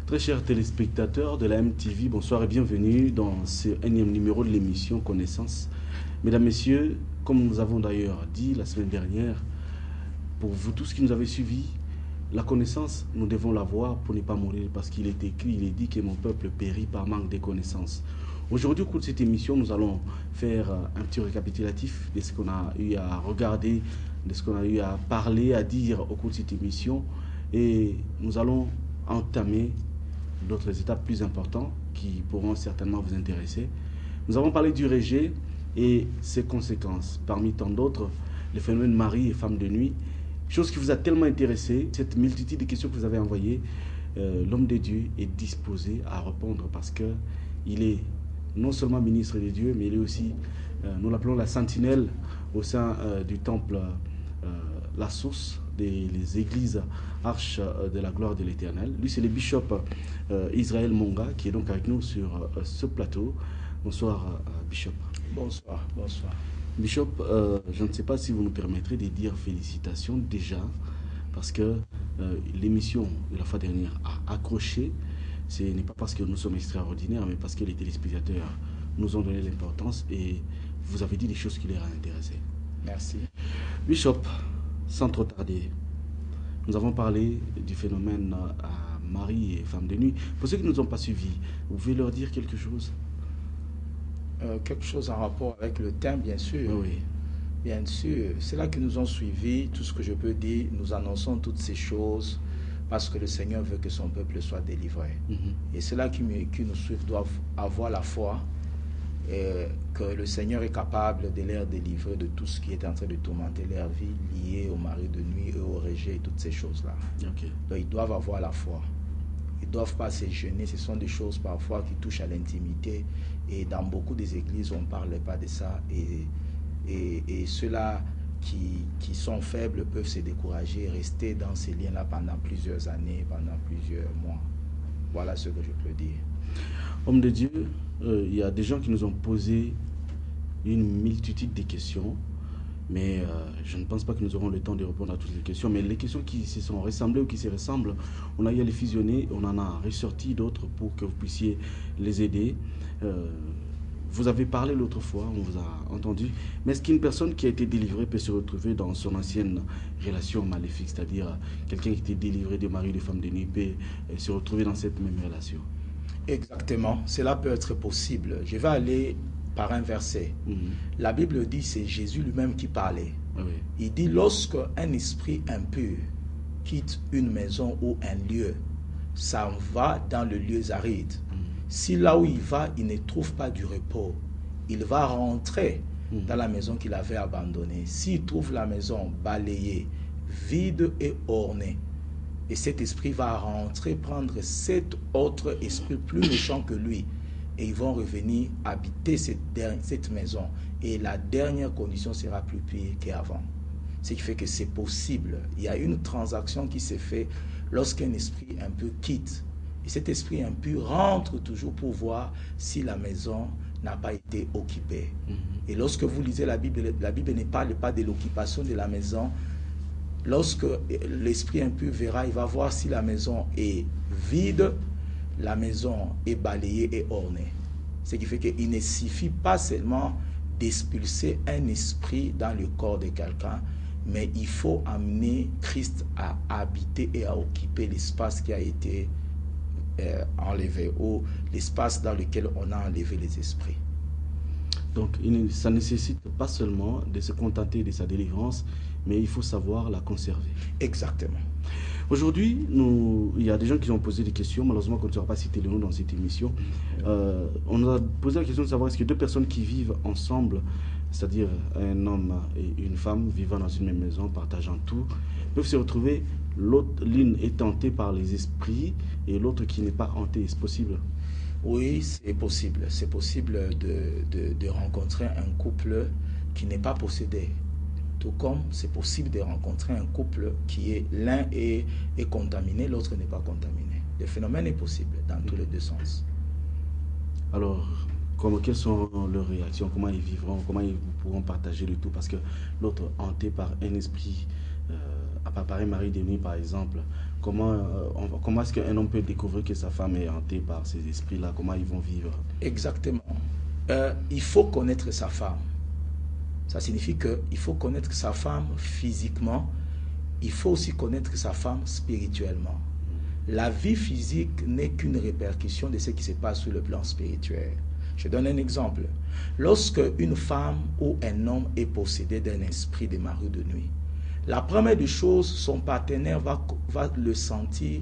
Très chers téléspectateurs de la MTV, bonsoir et bienvenue dans ce énième numéro de l'émission Connaissance. Mesdames, Messieurs, comme nous avons d'ailleurs dit la semaine dernière, pour vous tous qui nous avez suivis, la connaissance, nous devons l'avoir pour ne pas mourir parce qu'il est écrit, il est dit que mon peuple périt par manque de connaissances. Aujourd'hui, au cours de cette émission, nous allons faire un petit récapitulatif de ce qu'on a eu à regarder, de ce qu'on a eu à parler, à dire au cours de cette émission. Et nous allons entamer d'autres étapes plus importantes qui pourront certainement vous intéresser. Nous avons parlé du rejet et ses conséquences. Parmi tant d'autres, le phénomène mari et femme de nuit. Chose qui vous a tellement intéressé, cette multitude de questions que vous avez envoyées, l'homme de Dieu est disposé à répondre parce qu'il est non seulement ministre de Dieu, mais il est aussi, nous l'appelons la sentinelle au sein du temple, la source des églises arches de la gloire de l'Éternel. Lui, c'est le bishop Israël Monga qui est donc avec nous sur ce plateau. Bonsoir, bishop. Bonsoir, bonsoir. Bishop, je ne sais pas si vous nous permettrez de dire félicitations déjà, parce que l'émission de la fois dernière a accroché. Ce n'est pas parce que nous sommes extraordinaires, mais parce que les téléspectateurs nous ont donné l'importance et vous avez dit des choses qui les ont intéressés. Merci. Bishop, sans trop tarder, nous avons parlé du phénomène à mari et femme de nuit. Pour ceux qui ne nous ont pas suivis, vous pouvez leur dire quelque chose? Quelque chose en rapport avec le thème, bien sûr. Oui. Bien sûr. C'est là que nous ont suivis. Tout ce que je peux dire, nous annonçons toutes ces choses parce que le Seigneur veut que son peuple soit délivré. Et c'est là qui nous suivent doivent avoir la foi et que le Seigneur est capable de les délivrer de tout ce qui est en train de tourmenter leur vie lié au mari de nuit et au rejet et toutes ces choses-là. Okay. Donc ils doivent avoir la foi. Ils ne doivent pas se gêner. Ce sont des choses parfois qui touchent à l'intimité. Et dans beaucoup des églises, on ne parle pas de ça. Et ceux-là qui sont faibles peuvent se décourager et rester dans ces liens-là pendant plusieurs années, pendant plusieurs mois. Voilà ce que je peux dire. Homme de Dieu, il y a des gens qui nous ont posé une multitude de questions, mais je ne pense pas que nous aurons le temps de répondre à toutes les questions. Mais les questions qui se sont ressemblées ou qui se ressemblent, on a eu à les fusionner, on en a ressorti d'autres pour que vous puissiez les aider. Vous avez parlé l'autre fois, on vous a entendu, mais est-ce qu'une personne qui a été délivrée peut se retrouver dans son ancienne relation maléfique, c'est-à-dire quelqu'un qui était délivré de mari ou de femme de nuit peut se retrouver dans cette même relation? Exactement, cela peut être possible. Je vais aller par un verset. La Bible dit, c'est Jésus lui-même qui parlait. Oui. Il dit, lorsque un esprit impur quitte une maison ou un lieu, ça va dans le lieu aride. Si là où il va, il ne trouve pas du repos, il va rentrer dans la maison qu'il avait abandonnée. S'il trouve la maison balayée, vide et ornée, et cet esprit va rentrer, prendre 7 autres esprits plus méchants que lui, et ils vont revenir habiter cette maison. Et la dernière condition sera plus pire qu'avant. Ce qui fait que c'est possible. Il y a une transaction qui se fait lorsqu'un esprit un peu quitte. Et cet esprit impur rentre toujours pour voir si la maison n'a pas été occupée. Et lorsque vous lisez la Bible ne parle pas de l'occupation de la maison. Lorsque l'esprit impur verra, il va voir si la maison est vide, la maison est balayée et ornée. Ce qui fait qu'il ne suffit pas seulement d'expulser un esprit dans le corps de quelqu'un, mais il faut amener Christ à habiter et à occuper l'espace qui a été enlevé, ou l'espace dans lequel on a enlevé les esprits. Donc ça ne nécessite pas seulement de se contenter de sa délivrance, mais il faut savoir la conserver. Exactement. Aujourd'hui, il y a des gens qui ont posé des questions. Malheureusement, qu'on ne sera pas cité le nom dans cette émission. On nous a posé la question de savoir est-ce que deux personnes qui vivent ensemble, c'est-à-dire un homme et une femme vivant dans une même maison, partageant tout, peuvent se retrouver, l'une est tentée par les esprits et l'autre qui n'est pas hantée. Est-ce possible? Oui, c'est possible. C'est possible de rencontrer un couple qui n'est pas possédé. Tout comme c'est possible de rencontrer un couple qui est l'un est contaminé, l'autre n'est pas contaminé. Le phénomène est possible dans tous les deux sens. Alors, quelles sont leurs réactions? Comment ils vivront? Comment ils pourront partager le tout? Parce que l'autre, hanté par un esprit à préparer Marie de nuit, par exemple, comment est-ce qu'un homme peut découvrir que sa femme est hantée par ces esprits-là? Comment ils vont vivre? Exactement. Il faut connaître sa femme. Ça signifie qu'il faut connaître sa femme physiquement, il faut aussi connaître sa femme spirituellement. La vie physique n'est qu'une répercussion de ce qui se passe sur le plan spirituel. Je donne un exemple. Lorsque une femme ou un homme est possédé d'un esprit de mari de nuit, la première des choses, son partenaire va le sentir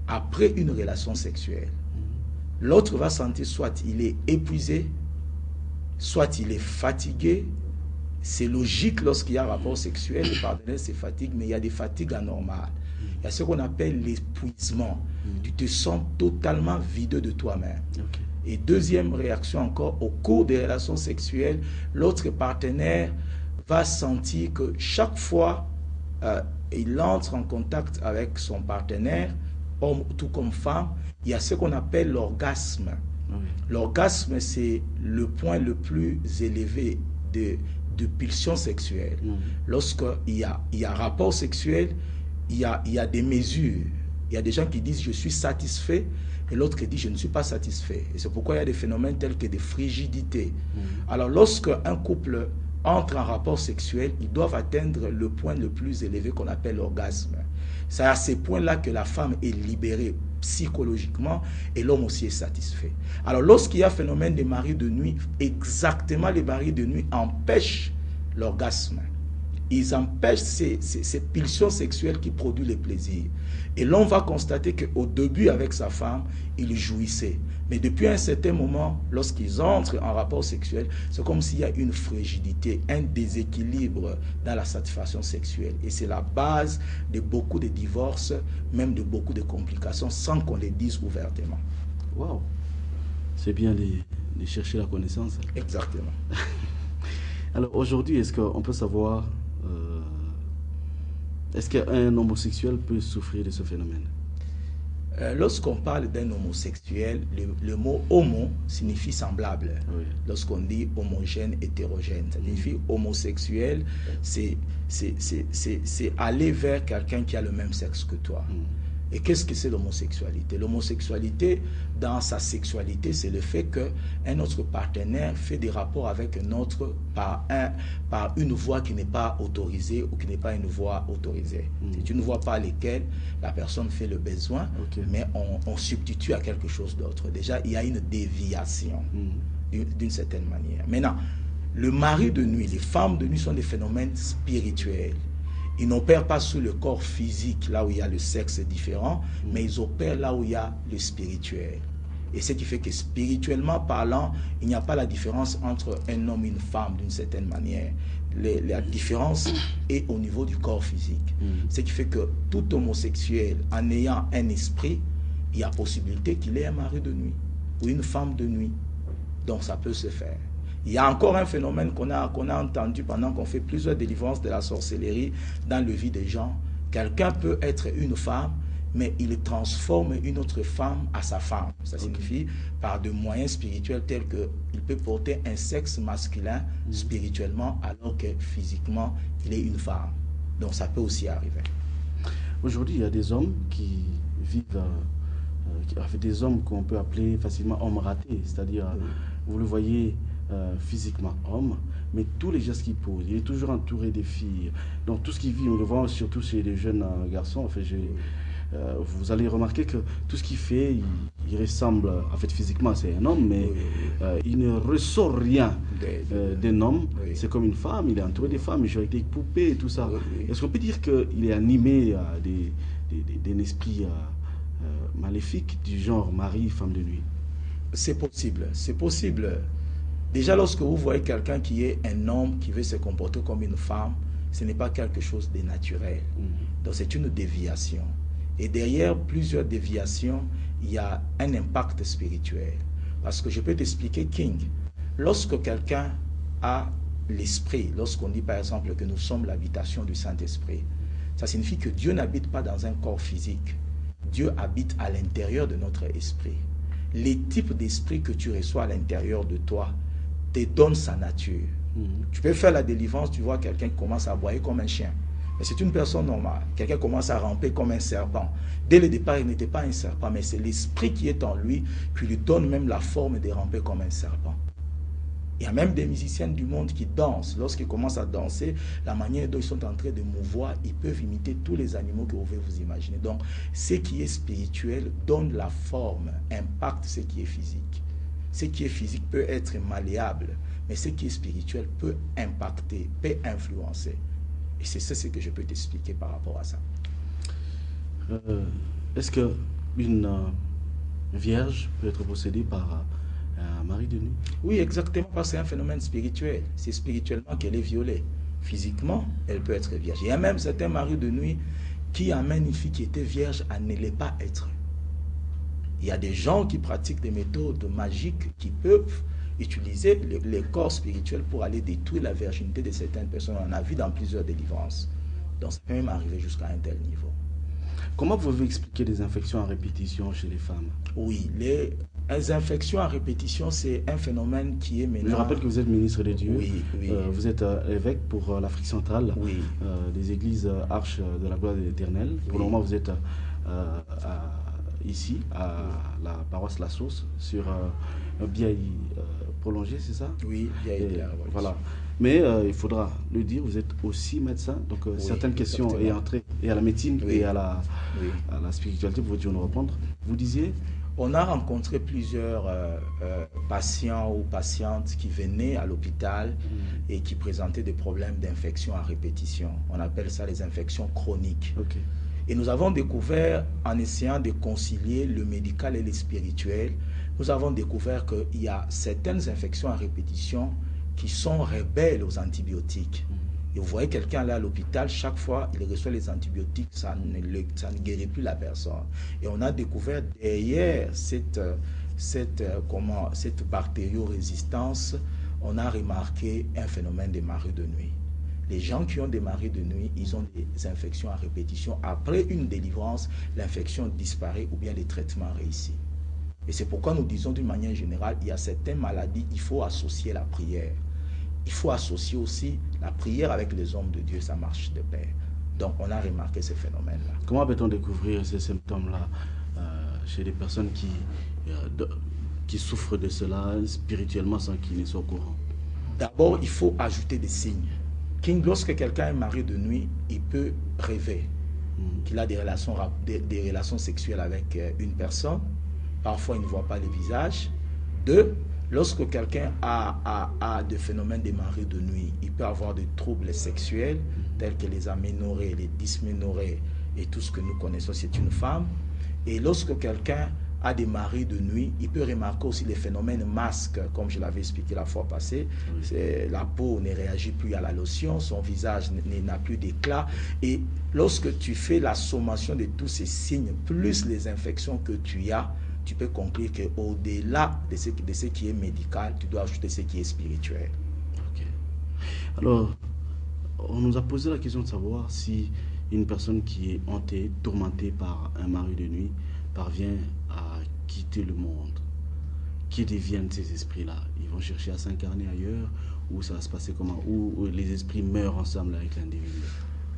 après une relation sexuelle. L'autre va sentir soit il est épuisé, soit il est fatigué. C'est logique lorsqu'il y a un rapport sexuel, le partenaire se fatigue, mais il y a des fatigues anormales. Il y a ce qu'on appelle l'épuisement. Tu te sens totalement vidé de toi-même. Okay. Et deuxième réaction encore, au cours des relations sexuelles, l'autre partenaire va sentir que chaque fois il entre en contact avec son partenaire, homme tout comme femme, il y a ce qu'on appelle l'orgasme. Oui. L'orgasme, c'est le point le plus élevé de pulsion sexuelle. Lorsqu'il y a rapport sexuel, il y a des mesures. Il y a des gens qui disent « je suis satisfait » et l'autre qui dit « je ne suis pas satisfait ». Et c'est pourquoi il y a des phénomènes tels que des frigidités. Alors lorsque un couple entre en rapport sexuel, ils doivent atteindre le point le plus élevé qu'on appelle l'orgasme. C'est à ces points-là que la femme est libérée psychologiquement et l'homme aussi est satisfait. Alors lorsqu'il y a phénomène des maris de nuit, exactement les maris de nuit empêchent l'orgasme. Ils empêchent ces pulsions sexuelles qui produisent le plaisir. Et l'homme va constater qu'au début, avec sa femme, il jouissait. Mais depuis un certain moment, lorsqu'ils entrent en rapport sexuel, c'est comme s'il y a une frigidité, un déséquilibre dans la satisfaction sexuelle. Et c'est la base de beaucoup de divorces, même de beaucoup de complications, sans qu'on les dise ouvertement. Waouh! C'est bien de chercher la connaissance. Exactement. Alors aujourd'hui, est-ce qu'on peut savoir... est-ce qu'un homosexuel peut souffrir de ce phénomène? Lorsqu'on parle d'un homosexuel, le mot homo signifie semblable. Oui. Lorsqu'on dit homogène, hétérogène, ça signifie homosexuel, c'est aller vers quelqu'un qui a le même sexe que toi. Et qu'est-ce que c'est l'homosexualité? L'homosexualité, dans sa sexualité, c'est le fait qu'un autre partenaire fait des rapports avec un autre par une voie qui n'est pas autorisée ou qui n'est pas une voie autorisée. C'est une voie par laquelle la personne fait le besoin, mais on substitue à quelque chose d'autre. Déjà, il y a une déviation d'une certaine manière. Maintenant, le mari de nuit, les femmes de nuit sont des phénomènes spirituels. Ils n'opèrent pas sur le corps physique, là où il y a le sexe différent, mais ils opèrent là où il y a le spirituel. Et ce qui fait que spirituellement parlant, il n'y a pas la différence entre un homme et une femme d'une certaine manière. La différence est au niveau du corps physique. Ce qui fait que tout homosexuel, en ayant un esprit, il y a possibilité qu'il ait un mari de nuit ou une femme de nuit. Donc ça peut se faire. Il y a encore un phénomène qu'on a entendu pendant qu'on fait plusieurs délivrances de la sorcellerie dans le vie des gens. Quelqu'un peut être une femme, mais il transforme une autre femme à sa femme. Ça signifie par des moyens spirituels tels qu'il peut porter un sexe masculin spirituellement alors que physiquement il est une femme. Donc ça peut aussi arriver. Aujourd'hui, il y a des hommes qui vivent avec des hommes qu'on peut appeler facilement hommes ratés, c'est-à-dire vous le voyez physiquement homme, mais tous les gestes qu'il pose, il est toujours entouré des filles. Donc tout ce qu'il vit, on le voit surtout chez les jeunes garçons. En fait, vous allez remarquer que tout ce qu'il fait, il ressemble, en fait physiquement c'est un homme, mais il ne ressort rien d'un homme. C'est comme une femme, il est entouré des femmes, il joue avec des poupées et tout ça. Est-ce qu'on peut dire qu'il est animé d'un esprit maléfique du genre mari, femme de nuit? C'est possible, c'est possible. Déjà, lorsque vous voyez quelqu'un qui est un homme qui veut se comporter comme une femme, ce n'est pas quelque chose de naturel. Donc c'est une déviation. Et derrière plusieurs déviations, il y a un impact spirituel. Parce que je peux t'expliquer, King, lorsque quelqu'un a l'esprit, lorsqu'on dit par exemple que nous sommes l'habitation du Saint-Esprit, ça signifie que Dieu n'habite pas dans un corps physique. Dieu habite à l'intérieur de notre esprit. Les types d'esprit que tu reçois à l'intérieur de toi te donnent sa nature. Tu peux faire la délivrance, tu vois quelqu'un qui commence à aboyer comme un chien. Mais c'est une personne normale. Quelqu'un commence à ramper comme un serpent. Dès le départ, il n'était pas un serpent, mais c'est l'esprit qui est en lui qui lui donne même la forme de ramper comme un serpent. Il y a même des musiciens du monde qui dansent. Lorsqu'ils commencent à danser, la manière dont ils sont en train de mouvoir, ils peuvent imiter tous les animaux que vous pouvez vous imaginer. Donc, ce qui est spirituel donne la forme, impacte ce qui est physique. Ce qui est physique peut être malléable, mais ce qui est spirituel peut impacter, peut influencer. Et c'est ce que je peux t'expliquer par rapport à ça. Est-ce qu'une vierge peut être possédée par un mari de nuit? Oui, exactement, parce que c'est un phénomène spirituel. C'est spirituellement qu'elle est violée. Physiquement, elle peut être vierge. Il y a même certains maris de nuit qui amènent une fille qui était vierge à ne les pas être. Il y a des gens qui pratiquent des méthodes magiques qui peuvent utiliser les corps spirituels pour aller détruire la virginité de certaines personnes. On en a vu dans plusieurs délivrances. Donc ça peut même arriver jusqu'à un tel niveau. Comment pouvez-vous expliquer les infections à répétition chez les femmes? Oui, les infections à répétition, c'est un phénomène qui est maintenant... Je rappelle que vous êtes ministre de Dieu. Oui, oui. Vous êtes évêque pour l'Afrique centrale, oui. Des églises Arches de la gloire de l'Éternel. Pour Oui. le moment, vous êtes ici, à la paroisse La Sauce, sur Biaï prolongé, c'est ça? Oui, Biaï. Voilà. Mais il faudra le dire, vous êtes aussi médecin, donc oui, certaines questions et entrées et à la médecine oui. et à la spiritualité, vous pouvez nous répondre. Vous disiez? On a rencontré plusieurs patients ou patientes qui venaient à l'hôpital et qui présentaient des problèmes d'infection à répétition. On appelle ça les infections chroniques. Okay. Et nous avons découvert, en essayant de concilier le médical et le spirituel, nous avons découvert qu'il y a certaines infections à répétition qui sont rebelles aux antibiotiques. Et vous voyez quelqu'un là à l'hôpital, chaque fois il reçoit les antibiotiques, ça ne guérit plus la personne. Et on a découvert derrière cette bactériorésistance, on a remarqué un phénomène des maris de nuit. Les gens qui ont des maris de nuit, ils ont des infections à répétition. Après une délivrance, l'infection disparaît ou bien les traitements réussissent. Et c'est pourquoi nous disons d'une manière générale, il y a certaines maladies, il faut associer la prière. Il faut associer aussi la prière avec les hommes de Dieu, ça marche de pair. Donc on a remarqué ce phénomène-là. Comment peut-on découvrir ces symptômes-là chez des personnes qui souffrent de cela spirituellement sans qu'ils ne soient au courant? D'abord, il faut ajouter des signes. Lorsque quelqu'un est marié de nuit, il peut rêver qu'il a des relations sexuelles avec une personne. Parfois, il ne voit pas le visage. 2, lorsque quelqu'un a des phénomènes de maris de nuit, il peut avoir des troubles sexuels tels que les aménorrhées, les dysménorrhées et tout ce que nous connaissons, c'est une femme. Et lorsque quelqu'un a des maris de nuit, il peut remarquer aussi les phénomènes masques, comme je l'avais expliqué la fois passée. La peau ne réagit plus à la lotion, son visage n'a plus d'éclat. Et lorsque tu fais la sommation de tous ces signes, plus les infections que tu as, tu peux conclure qu'au-delà de ce qui est médical, tu dois ajouter ce qui est spirituel. Okay. Alors, on nous a posé la question de savoir si une personne qui est hantée, tourmentée par un mari de nuit, parvient à quitter le monde. Qui deviennent ces esprits-là? Ils vont chercher à s'incarner ailleurs, ou ça va se passer comment? Ou les esprits meurent ensemble avec l'individu?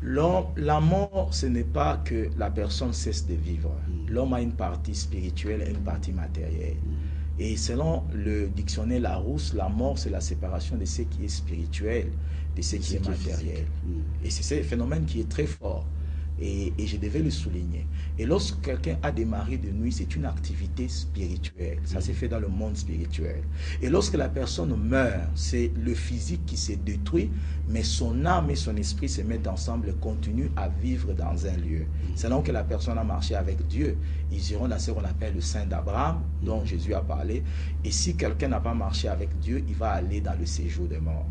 La mort, ce n'est pas que la personne cesse de vivre. L'homme a une partie spirituelle et une partie matérielle. Et selon le dictionnaire Larousse, la mort, c'est la séparation de ce qui est spirituel de ce qui est matériel. Et c'est ce phénomène qui est très fort. Et je devais le souligner. Et lorsque quelqu'un a des maris de nuit, c'est une activité spirituelle. Ça s'est fait dans le monde spirituel. Et lorsque la personne meurt, c'est le physique qui se détruit, mais son âme et son esprit se mettent ensemble et continuent à vivre dans un lieu. Selon que la personne a marché avec Dieu, ils iront dans ce qu'on appelle le sein d'Abraham, dont Jésus a parlé. Et si quelqu'un n'a pas marché avec Dieu, il va aller dans le séjour des morts.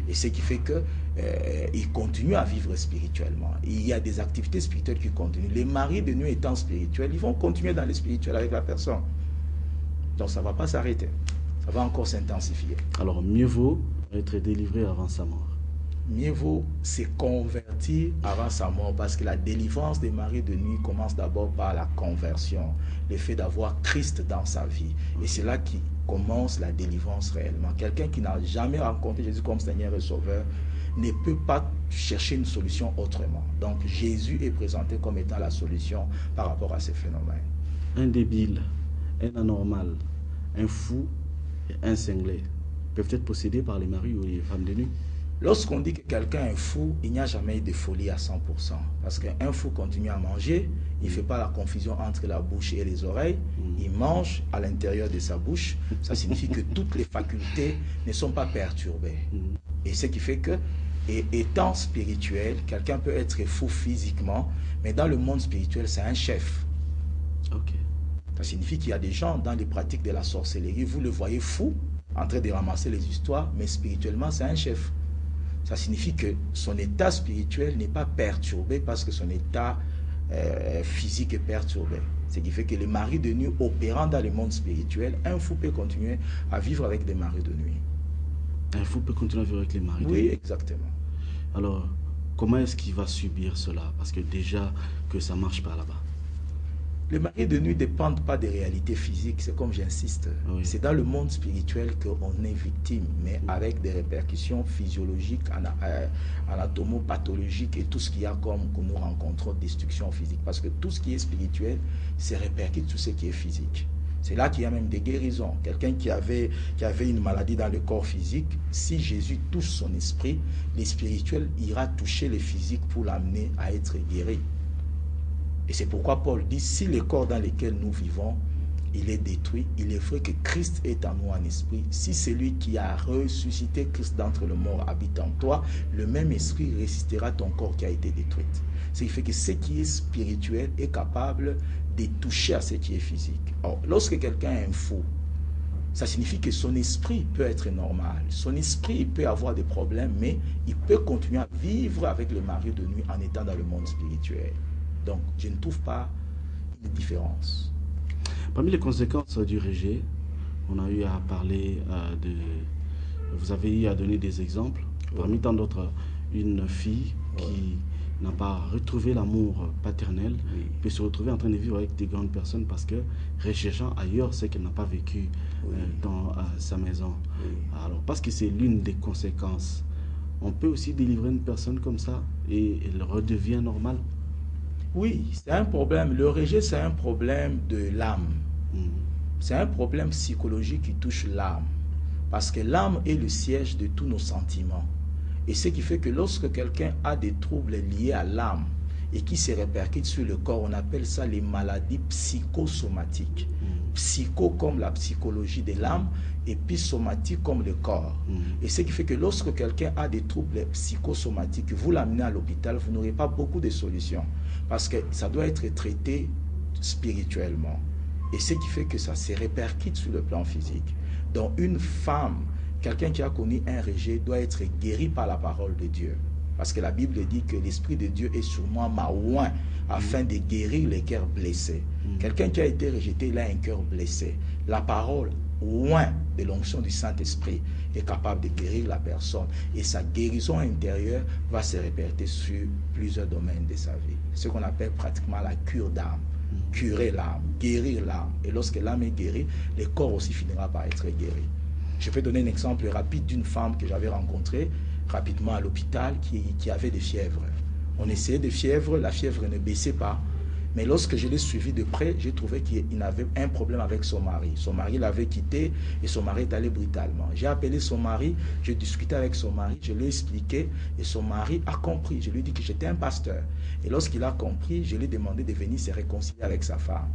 Et ce qui fait qu'il continue à vivre spirituellement. Il y a des activités spirituelles qui continuent. Les maris de nuit étant spirituels, ils vont continuer dans le spirituel avec la personne. Donc ça ne va pas s'arrêter. Ça va encore s'intensifier. Alors mieux vaut être délivré avant sa mort. Mieux vaut se convertir avant sa mort, parce que la délivrance des maris de nuit commence d'abord par la conversion, le fait d'avoir Christ dans sa vie. Et c'est là qui commence la délivrance réellement. Quelqu'un qui n'a jamais rencontré Jésus comme Seigneur et Sauveur, ne peut pas chercher une solution autrement. Donc Jésus est présenté comme étant la solution par rapport à ces phénomènes. Un débile, un anormal, un fou et un cinglé peuvent être possédés par les maris ou les femmes de nuit. Lorsqu'on dit que quelqu'un est fou, il n'y a jamais eu de folie à 100%. Parce qu'un fou continue à manger, il ne fait pas la confusion entre la bouche et les oreilles, il mange à l'intérieur de sa bouche. Ça signifie que toutes les facultés ne sont pas perturbées. Et ce qui fait que, étant spirituel, quelqu'un peut être fou physiquement, mais dans le monde spirituel, c'est un chef. Ok. Ça signifie qu'il y a des gens dans les pratiques de la sorcellerie, vous le voyez fou, en train de ramasser les histoires, mais spirituellement, c'est un chef. Ça signifie que son état spirituel n'est pas perturbé parce que son état physique est perturbé. Ce qui fait que les maris de nuit opérant dans le monde spirituel, un fou peut continuer à vivre avec des maris de nuit. Un fou peut continuer à vivre avec les maris de nuit. Oui, exactement. Alors, comment est-ce qu'il va subir cela? Parce que déjà que ça ne marche pas là-bas. Les maris de nuit ne dépendent pas des réalités physiques, c'est comme j'insiste. Oui. C'est dans le monde spirituel qu'on est victime, mais avec des répercussions physiologiques, anatomopathologiques et tout ce qu'il y a comme que nous rencontrons, destruction physique. Parce que tout ce qui est spirituel, c'est répercute tout ce qui est physique. C'est là qu'il y a même des guérisons. Quelqu'un qui avait une maladie dans le corps physique, si Jésus touche son esprit, le spirituel ira toucher le physique pour l'amener à être guéri. Et c'est pourquoi Paul dit, si le corps dans lequel nous vivons, il est détruit, il est vrai que Christ est en nous en esprit. Si celui qui a ressuscité Christ d'entre les morts habite en toi, le même esprit ressuscitera ton corps qui a été détruit. Ce qui fait que ce qui est spirituel est capable de toucher à ce qui est physique. Or, lorsque quelqu'un est un fou, ça signifie que son esprit peut être normal. Son esprit peut avoir des problèmes, mais il peut continuer à vivre avec le mari de nuit en étant dans le monde spirituel. Donc, je ne trouve pas une différence. Parmi les conséquences du rejet, on a eu à parler vous avez eu à donner des exemples. Parmi tant d'autres, une fille qui n'a pas retrouvé l'amour paternel peut se retrouver en train de vivre avec des grandes personnes parce que, recherchant ailleurs ce qu'elle n'a pas vécu dans sa maison. Alors, parce que c'est l'une des conséquences, on peut aussi délivrer une personne comme ça et elle redevient normale. Oui, c'est un problème. Le rejet, c'est un problème de l'âme. C'est un problème psychologique qui touche l'âme. Parce que l'âme est le siège de tous nos sentiments. Et ce qui fait que lorsque quelqu'un a des troubles liés à l'âme et qui se répercutent sur le corps, on appelle ça les maladies psychosomatiques. Psycho comme la psychologie de l'âme et puis somatique comme le corps. Et ce qui fait que lorsque quelqu'un a des troubles psychosomatiques, vous l'amenez à l'hôpital, vous n'aurez pas beaucoup de solutions. Parce que ça doit être traité spirituellement. Et ce qui fait que ça se répercute sur le plan physique. Donc une femme, quelqu'un qui a connu un rejet doit être guéri par la parole de Dieu. Parce que la Bible dit que l'Esprit de Dieu est sur moi, m'a oint, afin de guérir les cœurs blessés. Quelqu'un qui a été rejeté, il a un cœur blessé. La parole, oint de l'onction du Saint-Esprit, est capable de guérir la personne. Et sa guérison intérieure va se répercuter sur plusieurs domaines de sa vie. Ce qu'on appelle pratiquement la cure d'âme. Curer l'âme, guérir l'âme. Et lorsque l'âme est guérie, le corps aussi finira par être guéri. Je peux donner un exemple rapide d'une femme que j'avais rencontrée rapidement à l'hôpital qui avait des fièvres. On essayait des fièvres, la fièvre ne baissait pas. Mais lorsque je l'ai suivi de près, j'ai trouvé qu'il avait un problème avec son mari. Son mari l'avait quitté et son mari est allé brutalement. J'ai appelé son mari, j'ai discuté avec son mari, je lui ai expliqué et son mari a compris. Je lui ai dit que j'étais un pasteur. Et lorsqu'il a compris, je lui ai demandé de venir se réconcilier avec sa femme.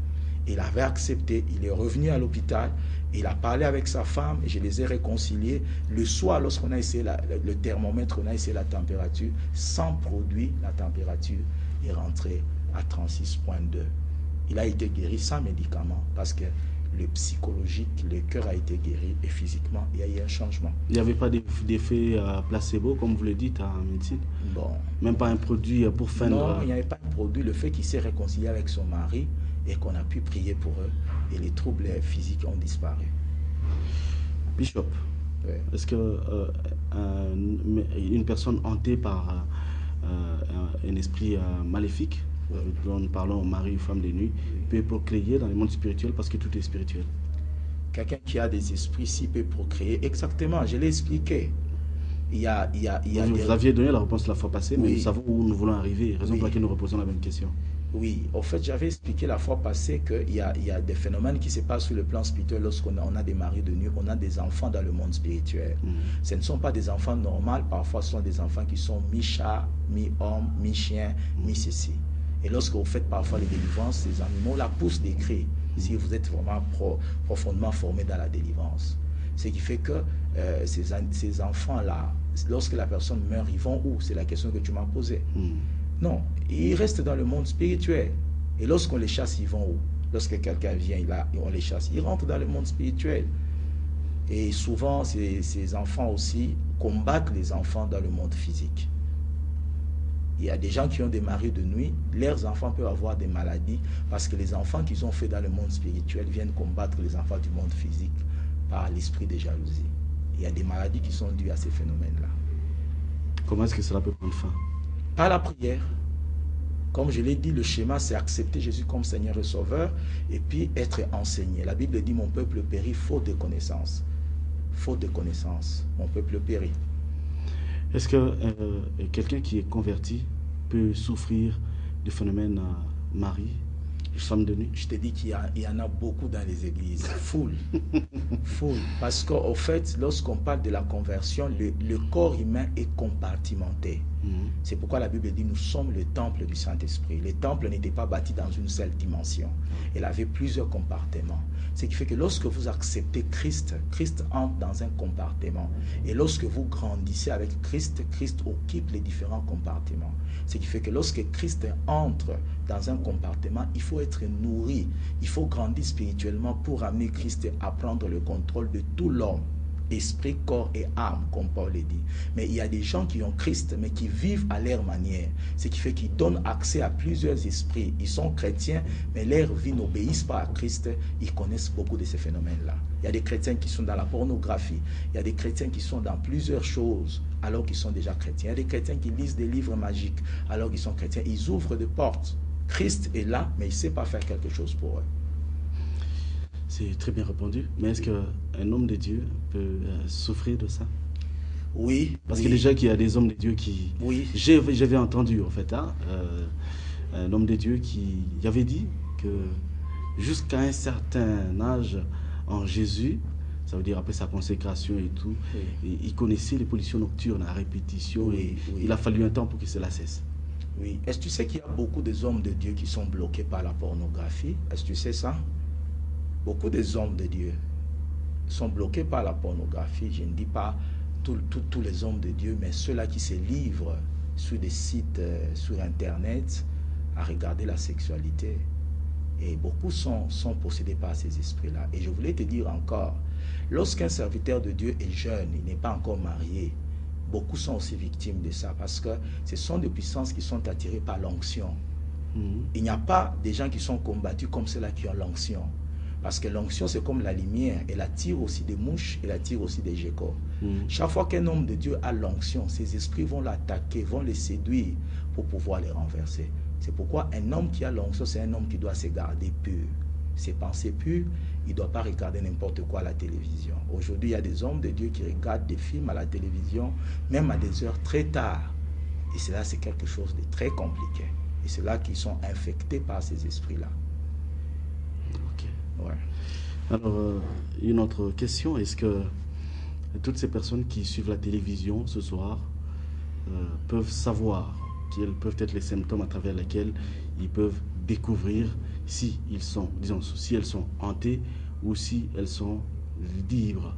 Il avait accepté, il est revenu à l'hôpital, il a parlé avec sa femme et je les ai réconciliés. Le soir, lorsqu'on a essayé le thermomètre, on a essayé la température, sans produit, la température est rentrée à 36,2. Il a été guéri sans médicaments parce que le psychologique, le cœur a été guéri et physiquement, il y a eu un changement. Il n'y avait pas d'effet placebo, comme vous le dites en médecine? Bon. Même pas un produit pour feindre? Non, il n'y avait pas un produit. Le fait qu'il s'est réconcilié avec son mari et qu'on a pu prier pour eux et les troubles physiques ont disparu. Bishop, est-ce que une personne hantée par un esprit maléfique, nous parlons mari ou femme de nuit, peut procréer dans le monde spirituel parce que tout est spirituel? Quelqu'un qui a des esprits, s'il peut procréer, exactement, je l'ai expliqué. Vous aviez donné la réponse la fois passée, mais Oui. nous savons où nous voulons arriver, raison Oui. pour laquelle nous reposons la même question. Oui, en fait, j'avais expliqué la fois passée qu'il y a des phénomènes qui se passent sur le plan spirituel lorsqu'on a des maris de nuit, on a des enfants dans le monde spirituel. Ce ne sont pas des enfants normaux, parfois ce sont des enfants qui sont mi-chat, mi-homme, mi-chien, mi-ceci. Et lorsque vous faites parfois les délivrances, ces animaux-là poussent des cris, si vous êtes vraiment profondément formé dans la délivrance. Ce qui fait que ces enfants-là, lorsque la personne meurt, ils vont où? C'est la question que tu m'as posée. Non, ils restent dans le monde spirituel. Et lorsqu'on les chasse, ils vont où? Lorsque quelqu'un vient, on les chasse, ils rentrent dans le monde spirituel. Et souvent, ces enfants aussi combattent les enfants dans le monde physique. Il y a des gens qui ont des maris de nuit, leurs enfants peuvent avoir des maladies parce que les enfants qu'ils ont fait dans le monde spirituel viennent combattre les enfants du monde physique par l'esprit de jalousie. Il y a des maladies qui sont dues à ces phénomènes-là. Comment est-ce que cela peut prendre fin? Par la prière. Comme je l'ai dit, le schéma, c'est accepter Jésus comme Seigneur et Sauveur et puis être enseigné. La Bible dit, mon peuple périt faute de connaissance. Faute de connaissance, mon peuple périt. Est-ce que quelqu'un qui est converti peut souffrir du phénomène mari, femme de nuit? Je te dis qu'il y en a beaucoup dans les églises. Foule. Foule. Parce qu'au fait, lorsqu'on parle de la conversion, le corps humain est compartimenté. C'est pourquoi la Bible dit, nous sommes le temple du Saint-Esprit. Le temple n'était pas bâti dans une seule dimension. Il avait plusieurs compartiments. Ce qui fait que lorsque vous acceptez Christ, Christ entre dans un compartiment. Et lorsque vous grandissez avec Christ, Christ occupe les différents compartiments. Ce qui fait que lorsque Christ entre dans un compartiment, il faut être nourri. Il faut grandir spirituellement pour amener Christ à prendre le contrôle de tout l'homme. Esprit, corps et âme, comme Paul le dit. Mais il y a des gens qui ont Christ, mais qui vivent à leur manière. Ce qui fait qu'ils donnent accès à plusieurs esprits. Ils sont chrétiens, mais leur vie n'obéissent pas à Christ. Ils connaissent beaucoup de ces phénomènes-là. Il y a des chrétiens qui sont dans la pornographie. Il y a des chrétiens qui sont dans plusieurs choses, alors qu'ils sont déjà chrétiens. Il y a des chrétiens qui lisent des livres magiques, alors qu'ils sont chrétiens. Ils ouvrent des portes. Christ est là, mais il ne sait pas faire quelque chose pour eux. C'est très bien répondu. Mais est-ce qu'un homme de Dieu peut souffrir de ça? Oui. Parce que déjà qu'il y a des hommes de Dieu qui... Oui. J'avais entendu en fait, un homme de Dieu qui avait dit que jusqu'à un certain âge en Jésus, ça veut dire après sa consécration et tout, Oui. il connaissait les pollutions nocturnes à répétition. Oui, oui. Il a fallu un temps pour que cela cesse. Oui. Est-ce que tu sais qu'il y a beaucoup des hommes de Dieu qui sont bloqués par la pornographie? Est-ce que tu sais ça? Beaucoup des hommes de Dieu sont bloqués par la pornographie. Je ne dis pas tous les hommes de Dieu, mais ceux-là qui se livrent sur des sites, sur Internet, à regarder la sexualité. Et beaucoup sont possédés par ces esprits-là. Et je voulais te dire encore, lorsqu'un serviteur de Dieu est jeune, il n'est pas encore marié, beaucoup sont aussi victimes de ça, parce que ce sont des puissances qui sont attirées par l'onction. Il n'y a pas des gens qui sont combattus comme ceux-là qui ont l'onction. Parce que l'onction, c'est comme la lumière. Elle attire aussi des mouches, elle attire aussi des geckos. Chaque fois qu'un homme de Dieu a l'onction, ses esprits vont l'attaquer, vont les séduire pour pouvoir les renverser. C'est pourquoi un homme qui a l'onction, c'est un homme qui doit se garder pur. Ses pensées pures, il ne doit pas regarder n'importe quoi à la télévision. Aujourd'hui, il y a des hommes de Dieu qui regardent des films à la télévision, même à des heures très tard. Et cela, c'est quelque chose de très compliqué. Et c'est là qu'ils sont infectés par ces esprits-là. Ouais. Alors, une autre question, est-ce que toutes ces personnes qui suivent la télévision ce soir peuvent savoir quels peuvent être les symptômes à travers lesquels ils peuvent découvrir si ils sont, disons, si elles sont hantées ou si elles sont libres?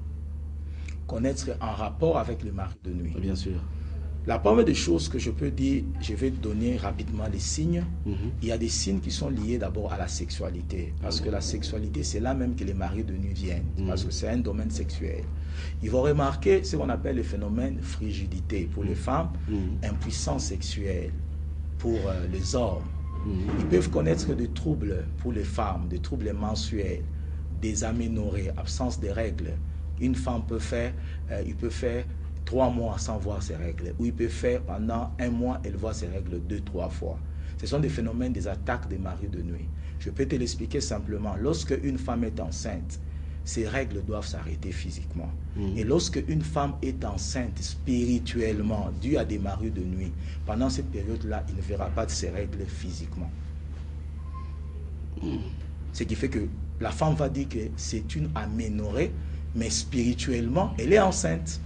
Connaître en rapport avec le mari de nuit. Bien sûr. La première des choses que je peux dire, je vais donner rapidement les signes. Il y a des signes qui sont liés d'abord à la sexualité. Parce que la sexualité, c'est là même que les maris de nuit viennent. Parce que c'est un domaine sexuel. Ils vont remarquer ce qu'on appelle le phénomène frigidité pour les femmes, impuissance sexuelle pour les hommes. Ils peuvent connaître des troubles pour les femmes, des troubles mensuels, des aménorrhées, absence de règles. Une femme peut faire, il peut faire 3 mois sans voir ses règles, ou il peut faire pendant 1 mois, elle voit ses règles 2-3 fois. Ce sont des phénomènes, des attaques des maris de nuit. Je peux te l'expliquer simplement. Lorsque une femme est enceinte, ces règles doivent s'arrêter physiquement. Et lorsque une femme est enceinte spirituellement, due à des mariés de nuit, pendant cette période-là, il ne verra pas de ces règles physiquement. Ce qui fait que la femme va dire que c'est une aménorrhée, mais spirituellement, elle est enceinte.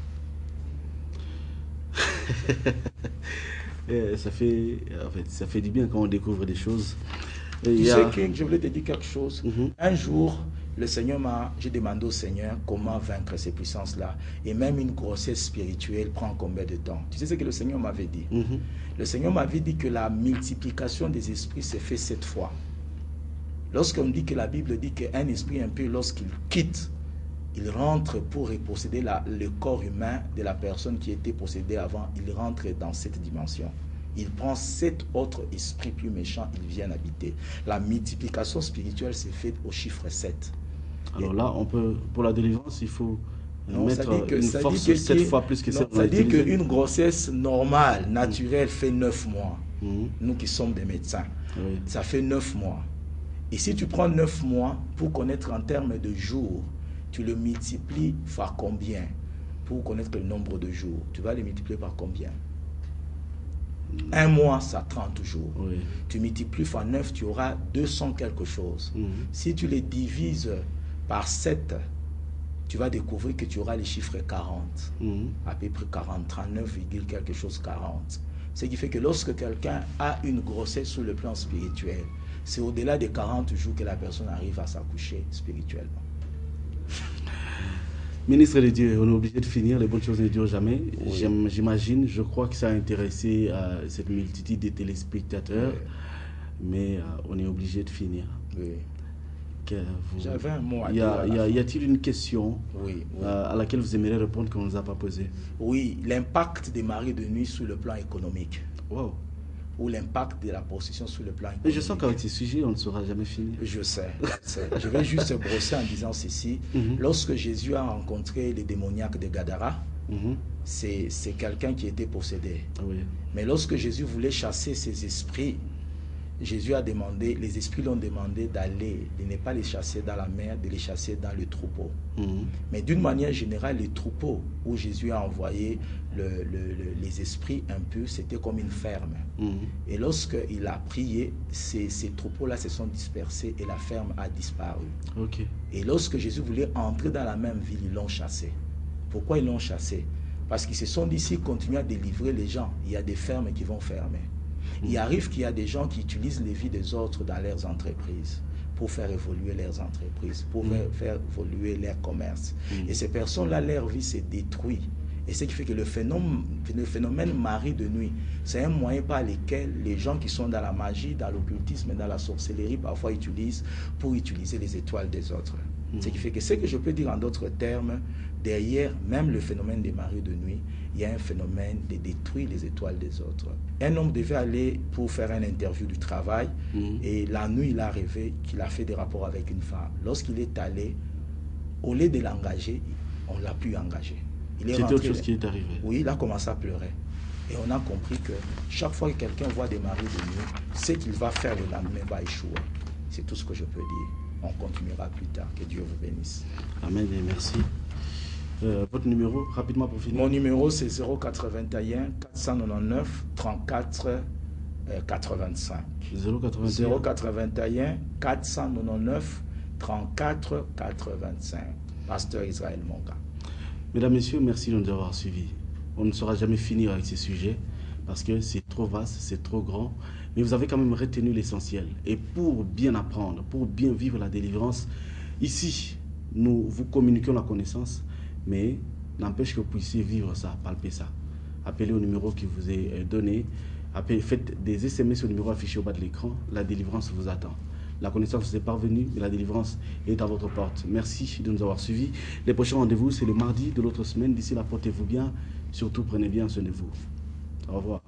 Ça fait du bien quand on découvre des choses. Tu sais que je voulais te dire quelque chose. Un jour, j'ai demandé au Seigneur comment vaincre ces puissances-là. Et même une grossesse spirituelle prend combien de temps? Tu sais ce que le Seigneur m'avait dit? Le Seigneur m'avait dit que la multiplication des esprits s'est fait 7 fois. Lorsqu'on dit que la Bible dit qu'un esprit impur, lorsqu'il quitte, il rentre pour posséder le corps humain de la personne qui était possédée avant, il rentre dans cette dimension. Il prend 7 autres esprits plus méchants, ils viennent habiter. La multiplication spirituelle s'est faite au chiffre 7. Alors là, pour la délivrance, il faut mettre une force 7 fois plus que ça. Ça dit qu'une grossesse normale, naturelle, fait 9 mois. Nous qui sommes des médecins, ça fait 9 mois. Et si tu prends 9 mois pour connaître en termes de jours, tu le multiplies par combien? Pour connaître le nombre de jours, tu vas le multiplier par combien? Un mois, ça 30 jours. Tu multiplies par 9, tu auras 200 quelque chose. Si tu les divises par 7, tu vas découvrir que tu auras les chiffres 40. À peu près 40, 39, quelque chose 40. Ce qui fait que lorsque quelqu'un a une grossesse sur le plan spirituel, c'est au-delà des 40 jours que la personne arrive à s'accoucher spirituellement. Ministre de Dieu, on est obligé de finir, les bonnes choses ne durent jamais. J'imagine, je crois que ça a intéressé cette multitude de téléspectateurs, mais on est obligé de finir. J'avais un mot à dire. Y a-t-il une question à laquelle vous aimeriez répondre qu'on ne nous a pas posée? Oui, l'impact des maris de nuit sur le plan économique. Wow. Ou l'impact de la prostitution sur le plan économique. Mais je sens qu'avec ces sujets, on ne saura jamais finir. Je sais. Je vais juste brosser en disant ceci. Lorsque Jésus a rencontré les démoniaques de Gadara, c'est quelqu'un qui était possédé. Mais lorsque Jésus voulait chasser ces esprits, Jésus a demandé, les esprits l'ont demandé de ne pas les chasser dans la mer, de les chasser dans le troupeau. Mais d'une manière générale, les troupeaux où Jésus a envoyé les esprits impurs, c'était comme une ferme. Et lorsqu'il a prié, ces troupeaux-là se sont dispersés et la ferme a disparu. Et lorsque Jésus voulait entrer dans la même ville, ils l'ont chassé. Pourquoi ils l'ont chassé? Parce qu'ils se sont dit, s'ils continuent à délivrer les gens, il y a des fermes qui vont fermer. Il arrive qu'il y a des gens qui utilisent les vies des autres dans leurs entreprises pour faire évoluer leurs entreprises, pour faire évoluer leur commerce. Et ces personnes-là, leur vie s'est détruite. Et ce qui fait que le phénomène mari de nuit, c'est un moyen par lequel les gens qui sont dans la magie, dans l'occultisme, dans la sorcellerie, parfois utilisent pour utiliser les étoiles des autres. Ce qui fait que ce que je peux dire en d'autres termes, derrière même le phénomène des maris de nuit, il y a un phénomène de détruire les étoiles des autres. Un homme devait aller pour faire une interview du travail et la nuit, il a rêvé qu'il a fait des rapports avec une femme. Lorsqu'il est allé, au lieu de l'engager, on l'a pu engager. C'était autre chose qui est arrivé. Oui, il a commencé à pleurer. Et on a compris que chaque fois que quelqu'un voit des maris de nuit, ce qu'il va faire le lendemain va échouer. C'est tout ce que je peux dire. On continuera plus tard. Que Dieu vous bénisse. Amen et merci. Votre numéro, rapidement pour finir. Mon numéro, c'est 081 499 34 85. 081 499 34 85. Pasteur Israël Monga. Mesdames, Messieurs, merci de nous avoir suivis. On ne saura jamais finir avec ces sujets parce que c'est trop vaste, c'est trop grand. Mais vous avez quand même retenu l'essentiel. Et pour bien apprendre, pour bien vivre la délivrance, ici, nous vous communiquons la connaissance, mais n'empêche que vous puissiez vivre ça, palper ça. Appelez au numéro qui vous est donné. Faites des SMS au numéro affiché au bas de l'écran. La délivrance vous attend. La connaissance vous est parvenue, mais la délivrance est à votre porte. Merci de nous avoir suivis. Les prochains rendez-vous, c'est le mardi de l'autre semaine. D'ici là, portez-vous bien. Surtout, prenez bien soin de vous. Au revoir.